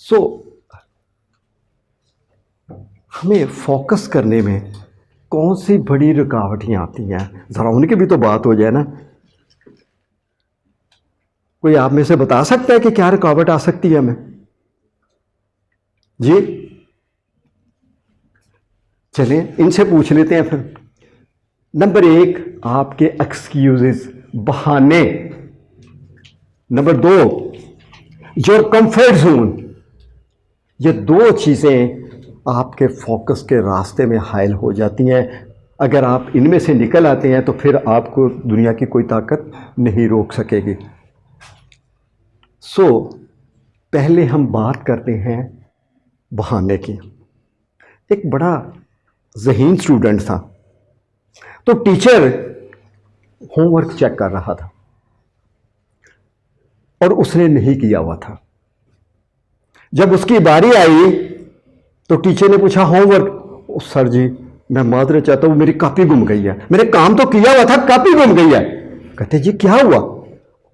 سو ہمیں فوکس کرنے میں کون سی بڑی رکاوٹیں آتی ہیں، ذرا ان کی بھی تو بات ہو جائے نا. کوئی آپ میں سے بتا سکتا ہے کہ کیا رکاوٹ آ سکتی ہے ہمیں؟ جی چلیں ان سے پوچھ لیتے ہیں پھر. نمبر 1 آپ کے ایکسکیوزز، بہانے. Number 2 your comfort zone. یہ 2 چیزیں آپ کے فوکس کے راستے میں حائل ہو جاتی ہیں. اگر آپ ان میں سے نکل آتے ہیں تو پھر آپ کو دنیا کی کوئی طاقت نہیں روک سکے گی. سو پہلے ہم بات کرتے ہیں بہانے کی. ایک بڑا ذہین اسٹوڈنٹ تھا، تو ٹیچر ہوم ورک چیک کر رہا تھا اور اس نے نہیں کیا ہوا تھا. جب اس کی باری آئی تو ٹیچر نے پوچھا ہوم ورک. سر جی میں معذرت چاہتا ہوں میری کاپی گم گئی ہے. میں نے کام تو کیا ہوا تھا، کاپی گم گئی ہے. کہتے جی کیا ہوا؟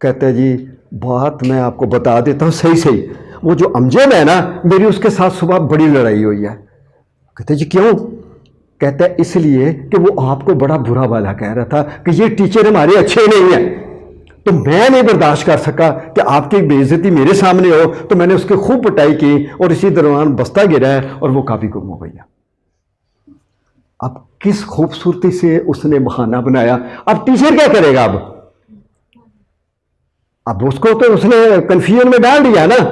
کہتے جی بات میں آپ کو بتا دیتا ہوں صحیح. وہ جو امجد ہے نا، میری اس کے ساتھ صبح بڑی لڑائی ہوئی ہے. کہتے جی کیوں؟ کہتا ہے اس لیے کہ وہ آپ کو بڑا برا بھلا کہہ رہا تھا کہ یہ ٹیچر ہمارے اچھے نہیں ہیں. تو میں نہیں برداشت کر سکا کہ آپ کی بے عزتی میرے سامنے ہو، تو میں نے اس کی خوب پٹائی کی اور اسی دوران بستہ گرا ہے اور وہ کاپی گم ہو گئی ہے. اب کس خوبصورتی سے اس نے بہانہ بنایا. اب ٹیچر کیا کرے گا؟ اب اس کو تو اس نے کنفیوژن میں ڈال دیا نا.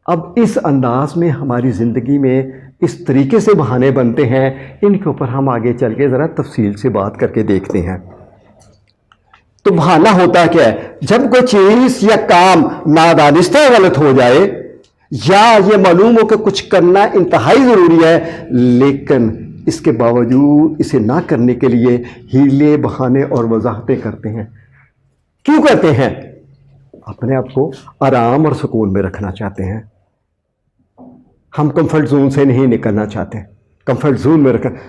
اب اس انداز میں ہماری زندگی میں اس طریقے سے بہانے بنتے ہیں. ان کے اوپر ہم آگے چل کے ذرا تفصیل سے بات کر کے دیکھتے ہیں. تو بہانہ ہوتا کیا ہے؟ جب کوئی چیز یا کام نادانستہ غلط ہو جائے، یا یہ معلوم ہو کہ کچھ کرنا انتہائی ضروری ہے لیکن اس کے باوجود اسے نہ کرنے کے لیے ہیلے بہانے اور وضاحتیں کرتے ہیں. کیوں کرتے ہیں؟ اپنے آپ کو آرام اور سکون میں رکھنا چاہتے ہیں. ہم کمفرٹ زون سے نہیں نکلنا چاہتے، کمفرٹ زون میں رکھنا.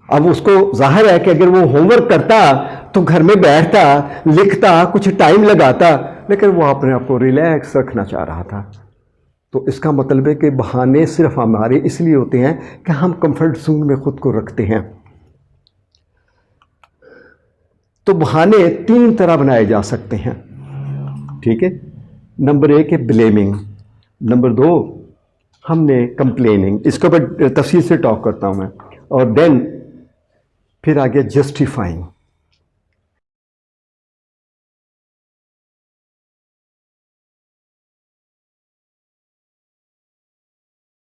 اب اس کو ظاہر ہے کہ اگر وہ ہوم ورک کرتا تو گھر میں بیٹھتا، لکھتا، کچھ ٹائم لگاتا، لیکن وہ اپنے آپ کو ریلیکس رکھنا چاہ رہا تھا. تو اس کا مطلب ہے کہ بہانے صرف ہمارے اس لیے ہوتے ہیں کہ ہم کمفرٹ زون میں خود کو رکھتے ہیں. تو بہانے 3 طرح بنائے جا سکتے ہیں. ٹھیک ہے. نمبر 1 ہے بلیمنگ. نمبر 2 ہم نے کمپلیننگ. اس کے اوپر تفصیل سے ٹاک کرتا ہوں میں. اور دین پھر آگے جسٹیفائنگ.